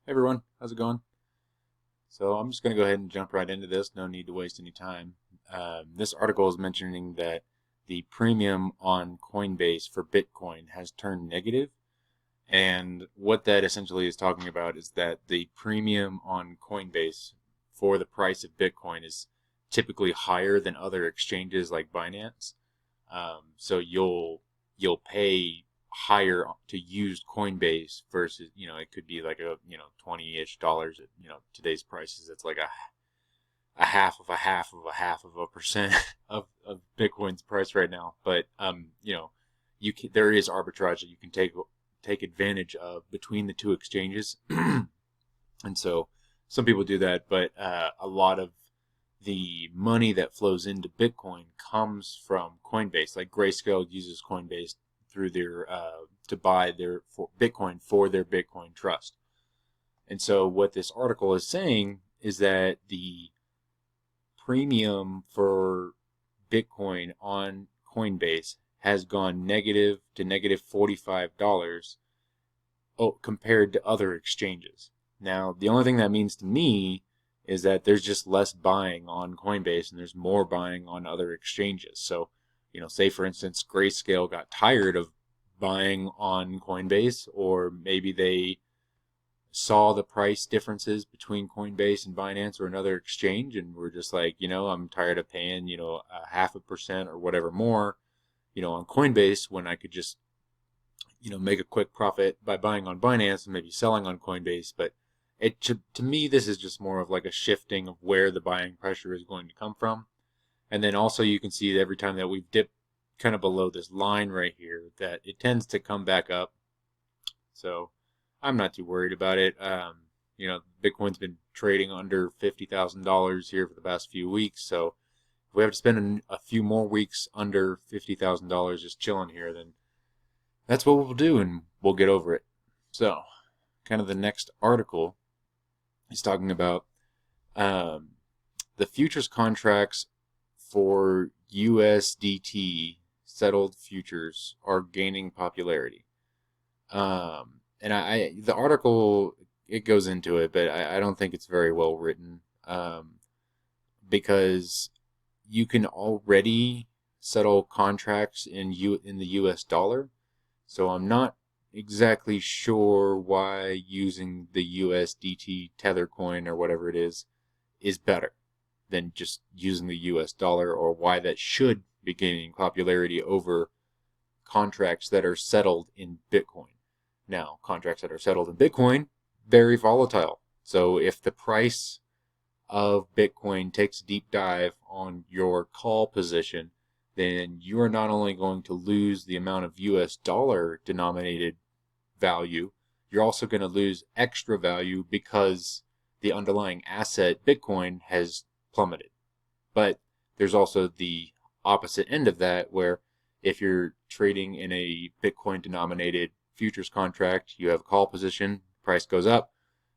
Hey everyone, how's it going? So I'm just going to go ahead and jump right into this. No need to waste any time. This article is mentioning that the premium on Coinbase for Bitcoin has turned negative, and what that essentially is talking about is that the premium on Coinbase for the price of Bitcoin is typically higher than other exchanges like Binance. So you'll pay higher to use Coinbase versus, it could be like a, 20-ish dollars at, today's prices. It's like a half of a half of a half of a percent of Bitcoin's price right now. But, there is arbitrage that you can take advantage of between the two exchanges. And so some people do that, but a lot of the money that flows into Bitcoin comes from Coinbase. Like Grayscale uses Coinbase through their to buy their Bitcoin for their Bitcoin trust. And so what this article is saying is that the premium for Bitcoin on Coinbase has gone negative to negative $45 compared to other exchanges. Now, the only thing that means to me is that there's just less buying on Coinbase and there's more buying on other exchanges. So, say for instance, Grayscale got tired of buying on Coinbase, or maybe they saw the price differences between Coinbase and Binance or another exchange and were just like, I'm tired of paying, a half a percent or whatever more, on Coinbase when I could just, make a quick profit by buying on Binance and maybe selling on Coinbase. But to me, this is just more of like a shifting of where the buying pressure is going to come from. And then also you can see that every time that we've dipped kind of below this line right here, that it tends to come back up. So I'm not too worried about it. Bitcoin's been trading under $50,000 here for the past few weeks. So if we have to spend a few more weeks under $50,000 just chilling here, then that's what we'll do and we'll get over it. So kind of the next article is talking about the futures contracts for USDT settled futures are gaining popularity. And the article, it goes into it, but I don't think it's very well written, because you can already settle contracts in the US dollar. So I'm not exactly sure why using the USDT Tether coin or whatever it is better than just using the US dollar, or why that should be gaining popularity over contracts that are settled in Bitcoin. Now, contracts that are settled in Bitcoin, very volatile. So if the price of Bitcoin takes a deep dive on your call position, then you are not only going to lose the amount of US dollar denominated value, you're also going to lose extra value because the underlying asset, Bitcoin, has plummeted. But there's also the opposite end of that, where if you're trading in a Bitcoin denominated futures contract, you have a call position, price goes up.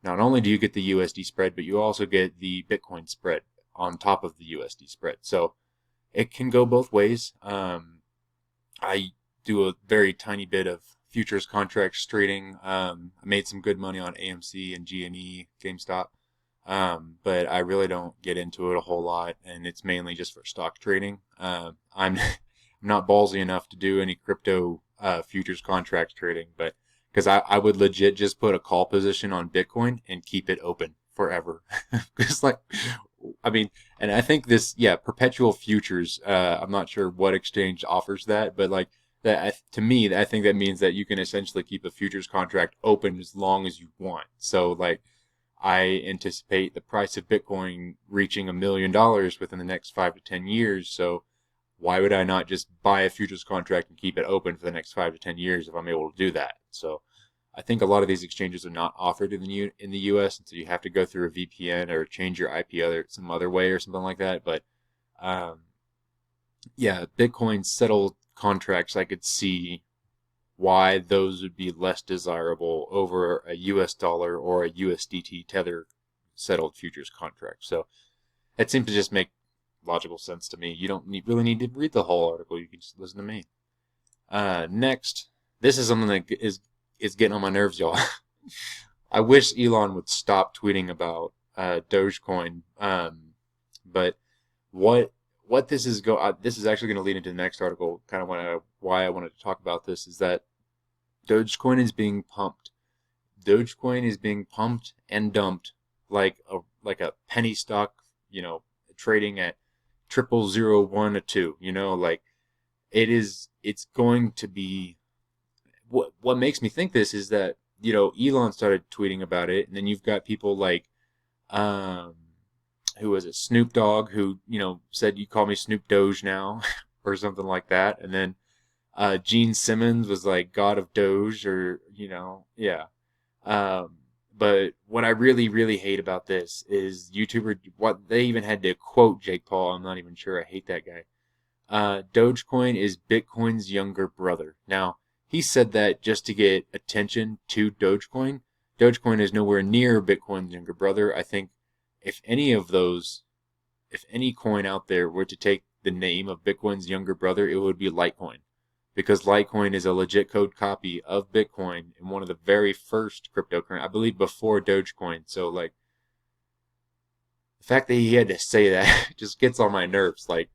Not only do you get the USD spread, but you also get the Bitcoin spread on top of the USD spread. So it can go both ways. I do a very tiny bit of futures contracts trading. I made some good money on AMC and GNE, GameStop. But I really don't get into it a whole lot, and it's mainly just for stock trading. I'm not ballsy enough to do any crypto futures contract trading, but because I would legit just put a call position on Bitcoin and keep it open forever. Because and I think this, perpetual futures, I'm not sure what exchange offers that, but like that, to me, I think that means that you can essentially keep a futures contract open as long as you want. So like, I anticipate the price of Bitcoin reaching $1 million within the next 5 to 10 years. So why would I not just buy a futures contract and keep it open for the next 5 to 10 years if I'm able to do that? So I think a lot of these exchanges are not offered in the US, and so you have to go through a VPN or change your IP some other way or something like that. But Bitcoin settled contracts, I could see why those would be less desirable over a US dollar or a USDT Tether settled futures contract. So it seems to just make logical sense to me. You don't really need to read the whole article. You can just listen to me. Next, this is something that is getting on my nerves, y'all. I wish Elon would stop tweeting about Dogecoin. But what this is this is actually going to lead into the next article. Kind of why I wanted to talk about this is that Dogecoin is being pumped. Dogecoin is being pumped and dumped like a penny stock, trading at 0001 a two. Like it's going to be. What makes me think this is that Elon started tweeting about it, and then you've got people like um, who was it, Snoop Dogg, who said you call me Snoop Doge now, or something like that, and then Gene Simmons was like God of Doge, or yeah. Um, but what I really, really hate about this is YouTuber. What they even had to quote Jake Paul. I'm not even sure. I hate that guy. Dogecoin is Bitcoin's younger brother. Now, he said that just to get attention to Dogecoin. Dogecoin is nowhere near Bitcoin's younger brother. I think if any of those, if any coin out there were to take the name of Bitcoin's younger brother, it would be Litecoin. Because Litecoin is a legit code copy of Bitcoin and one of the very first cryptocurrency, I believe before Dogecoin. So, like, the fact that he had to say that just gets on my nerves. Like,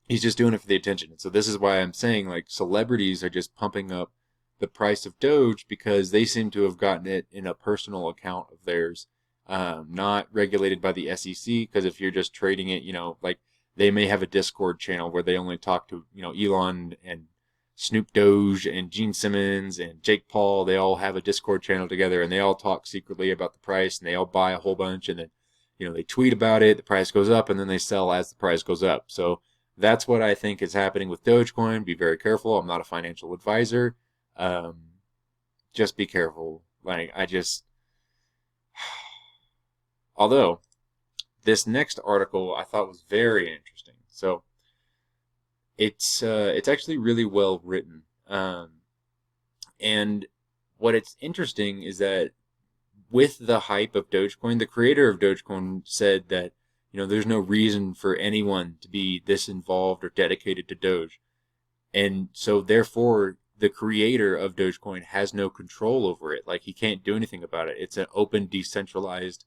he's just doing it for the attention. And so this is why I'm saying, like, celebrities are just pumping up the price of Doge because they seem to have gotten it in a personal account of theirs, not regulated by the SEC. Because if you're just trading it, like they may have a Discord channel where they only talk to, Elon and Snoop Doge and Gene Simmons and Jake Paul. They all have a Discord channel together, and they all talk secretly about the price, and they all buy a whole bunch, and then they tweet about it. The price goes up, and then they sell as the price goes up. So that's what I think is happening with Dogecoin. Be very careful. I'm not a financial advisor. Um, just be careful. Like, although this next article I thought was very interesting. So it's actually really well written. And what it's interesting is that with the hype of Dogecoin, the creator of Dogecoin said that there's no reason for anyone to be this involved or dedicated to Doge. And so therefore the creator of Dogecoin has no control over it. Like, he can't do anything about it. It's an open, decentralized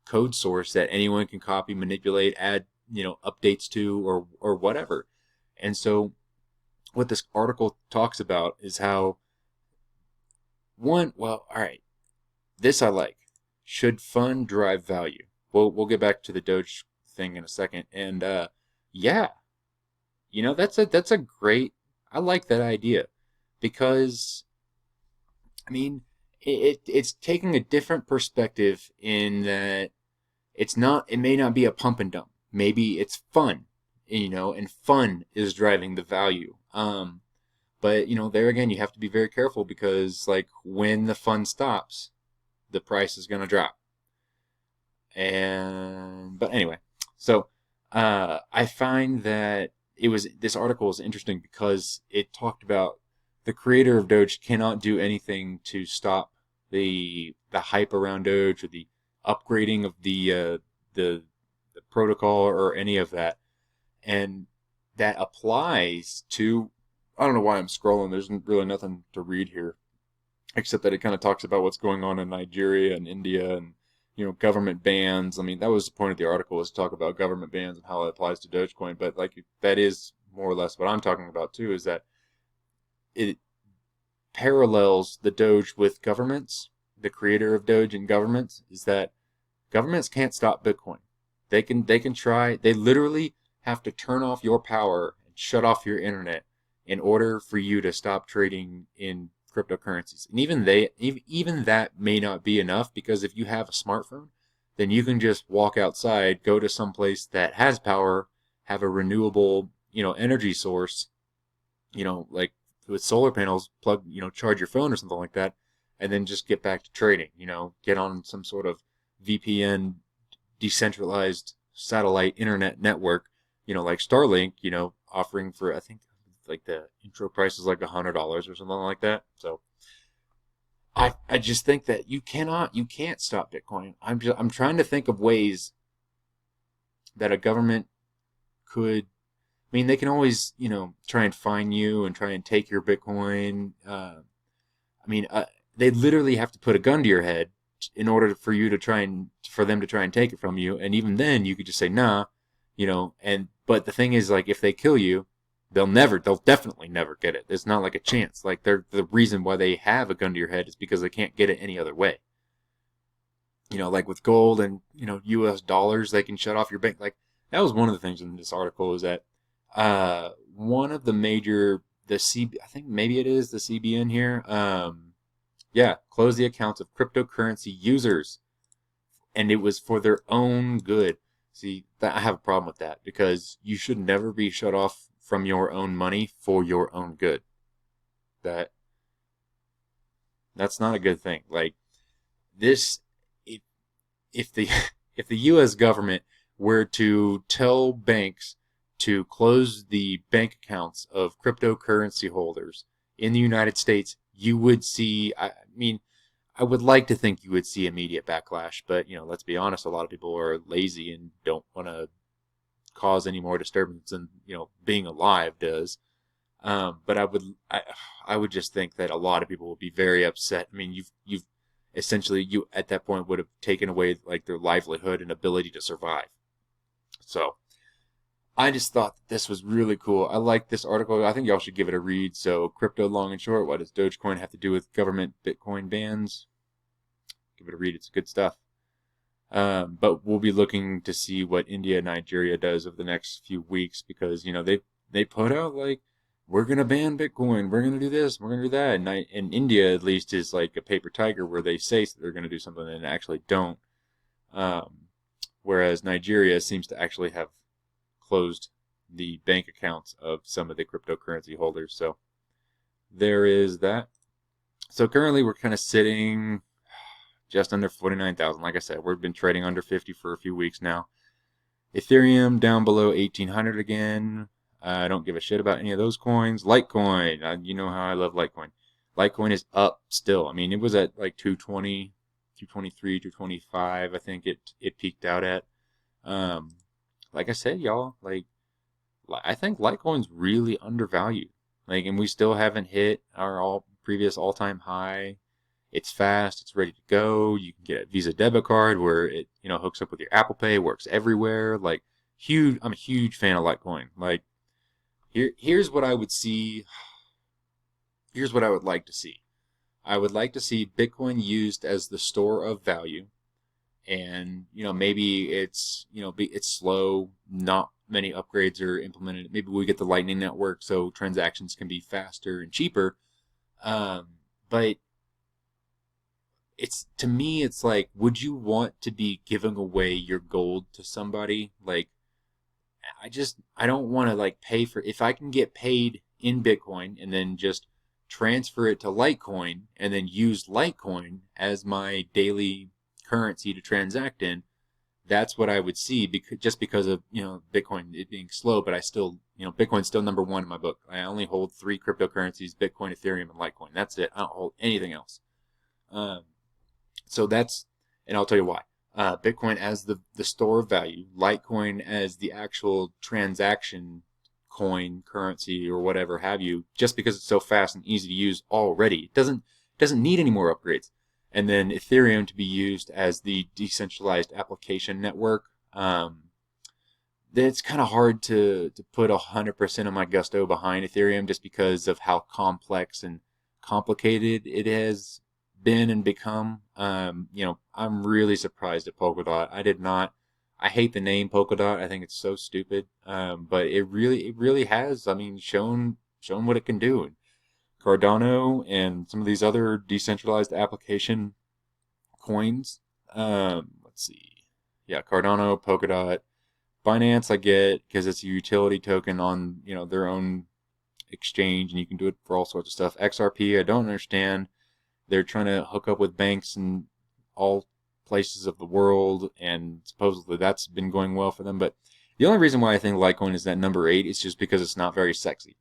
code source that anyone can copy, manipulate, add, updates to, or whatever. And so what this article talks about is how all right, this I like. Should fun drive value? We'll get back to the Doge thing in a second. And yeah, that's a great. I like that idea because I mean it's taking a different perspective in that it may not be a pump and dump. Maybe it's fun, and fun is driving the value. But there again, you have to be very careful because like when the fun stops, the price is going to drop. But anyway, so I find that this article is interesting because it talked about the creator of Doge cannot do anything to stop the hype around Doge or the upgrading of the protocol or any of that, and that applies to. I don't know why I'm scrolling. There's really nothing to read here, except that it kind of talks about what's going on in Nigeria and India and government bans. I mean, that was the point of the article, was to talk about government bans and how it applies to Dogecoin. But like that is more or less what I'm talking about too. Is that it parallels the Doge with governments. The creator of Doge and governments is that governments can't stop Bitcoin. They can try. They literally have to turn off your power and shut off your internet in order for you to stop trading in cryptocurrencies. And even that may not be enough, because if you have a smartphone, then you can just walk outside, go to some place that has power, have a renewable, energy source, like with solar panels, charge your phone or something like that, and then just get back to trading, get on some sort of VPN decentralized satellite internet network, like Starlink, offering for, I think, like the intro price is like $100 or something like that. So I just think that you can't stop Bitcoin. I'm trying to think of ways that a government could. I mean, they can always try and fine you and try and take your Bitcoin. They literally have to put a gun to your head in order for you to for them to try and take it from you. And even then, you could just say nah, but the thing is, like, if they kill you, they'll definitely never get it. It's not like a chance. Like, the reason why they have a gun to your head is because they can't get it any other way. Like with gold and, US dollars, they can shut off your bank. Like, that was one of the things in this article, is that one of the major, I think maybe it is the CBN here, closed the accounts of cryptocurrency users, and it was for their own good. See, I have a problem with that, because you should never be shut off from your own money for your own good. That's not a good thing. Like, this, if the if the U.S. government were to tell banks to close the bank accounts of cryptocurrency holders in the United States, you would see, I would like to think you would see immediate backlash, but, let's be honest, a lot of people are lazy and don't want to cause any more disturbance than, being alive does. But I would just think that a lot of people would be very upset. I mean, you've essentially, you at that point would have taken away, like, their livelihood and ability to survive. So I just thought this was really cool. I like this article. I think y'all should give it a read. So, crypto long and short, what does Dogecoin have to do with government Bitcoin bans? Give it a read. It's good stuff. But we'll be looking to see what India and Nigeria does over the next few weeks, because, they put out, like, we're going to ban Bitcoin, we're going to do this, we're going to do that. And India, at least, is like a paper tiger, where they say they're going to do something and actually don't. Whereas Nigeria seems to actually have closed the bank accounts of some of the cryptocurrency holders. So there is that. So currently we're kind of sitting just under 49,000. Like I said, we've been trading under 50 for a few weeks now. Ethereum down below 1,800 again. I don't give a shit about any of those coins. Litecoin, you know how I love Litecoin. Litecoin is up still. I mean, it was at like 220, 223, 225. I think it peaked out at. Like I said, y'all, like, I think Litecoin's really undervalued. Like, and we still haven't hit our previous all-time high. It's fast. It's ready to go. You can get a Visa debit card where it, hooks up with your Apple Pay, works everywhere. Like, huge. I'm a huge fan of Litecoin. Like, here's what I would see. Here's what I would like to see. I would like to see Bitcoin used as the store of value, and maybe it's it's slow. Not many upgrades are implemented. Maybe we get the Lightning Network so transactions can be faster and cheaper. But to me, it's like, would you want to be giving away your gold to somebody? Like, I don't want to, like, pay for, if I can get paid in Bitcoin and then just transfer it to Litecoin and then use Litecoin as my daily currency to transact in, that's what I would see, because of, Bitcoin, it being slow, but I still, Bitcoin's still number one in my book. I only hold 3 cryptocurrencies: Bitcoin, Ethereum, and Litecoin. That's it. I don't hold anything else. So that's, and I'll tell you why. Bitcoin as the store of value, Litecoin as the actual transaction coin, currency, or whatever have you, just because it's so fast and easy to use already. It doesn't need any more upgrades. And then Ethereum to be used as the decentralized application network. It's kind of hard to put 100% of my gusto behind Ethereum, just because of how complex and complicated it has been and become. I'm really surprised at Polkadot. I hate the name Polkadot. I think it's so stupid. But it really has, shown what it can do. And Cardano and some of these other decentralized application coins. Let's see. Yeah, Cardano, Polkadot, Binance I get, because it's a utility token on, their own exchange, and you can do it for all sorts of stuff. XRP, I don't understand. They're trying to hook up with banks in all places of the world, and supposedly that's been going well for them. But the only reason why I think Litecoin is that number 8 is just because it's not very sexy.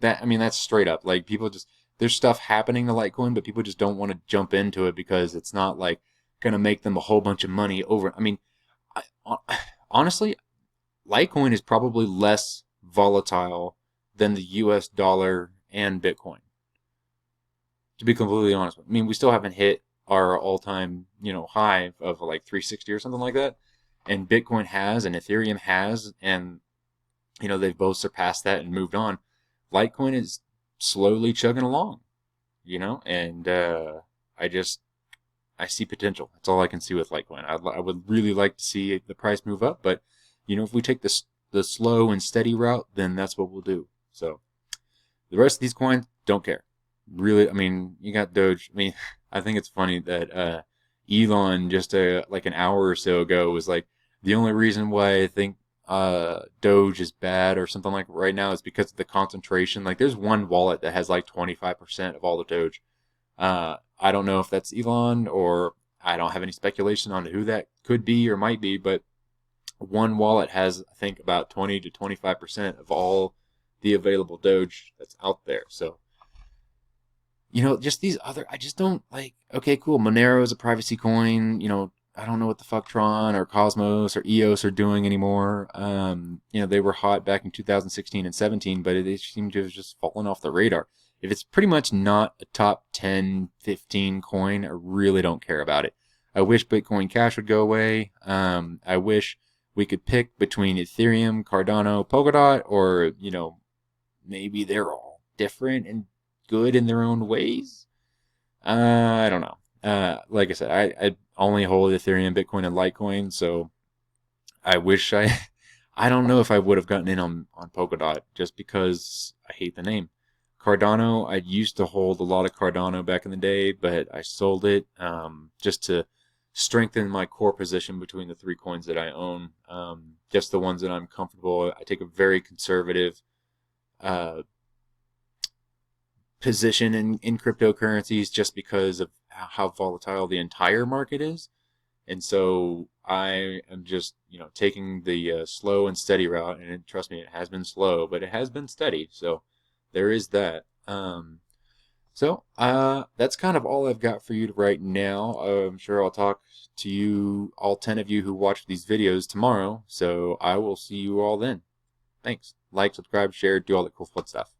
That's straight up. Like, people just, there's stuff happening to Litecoin, but people just don't want to jump into it because it's not, like, going to make them a whole bunch of money over. Honestly, Litecoin is probably less volatile than the US dollar and Bitcoin, to be completely honest. We still haven't hit our all-time, high of like 360 or something like that. And Bitcoin has, and Ethereum has, and they've both surpassed that and moved on. Litecoin is slowly chugging along, and I see potential. That's all I can see with Litecoin. I would really like to see the price move up, but if we take the slow and steady route, then that's what we'll do. So the rest of these coins, don't care. Really, I mean, you got Doge. I mean, I think it's funny that Elon just like an hour or so ago was like, the only reason why I think Doge is bad or something like right now is because of the concentration. Like, there's one wallet that has like 25% of all the Doge. I don't know if that's Elon, or I don't have any speculation on who that could be or might be, but one wallet has, I think, about 20 to 25% of all the available Doge that's out there. So, just these other, I just don't like, okay, cool, Monero is a privacy coin, I don't know what the fuck Tron or Cosmos or EOS are doing anymore. They were hot back in 2016 and 17, but they seem to have just fallen off the radar. If it's pretty much not a top 10, 15 coin, I really don't care about it. I wish Bitcoin Cash would go away. I wish we could pick between Ethereum, Cardano, Polkadot, or, maybe they're all different and good in their own ways. I don't know. Like I said, I only hold Ethereum, Bitcoin, and Litecoin, so I wish I don't know if I would have gotten in on Polkadot just because I hate the name. Cardano, I used to hold a lot of Cardano back in the day, but I sold it just to strengthen my core position between the three coins that I own. Just the ones that I'm comfortable. I take a very conservative position in cryptocurrencies just because of how volatile the entire market is. And so I am just, taking the slow and steady route. And trust me, it has been slow, but it has been steady. So there is that. So that's kind of all I've got for you right now. I'm sure I'll talk to you, all 10 of you who watch these videos tomorrow. So I will see you all then. Thanks. Like, subscribe, share, do all that cool fun stuff.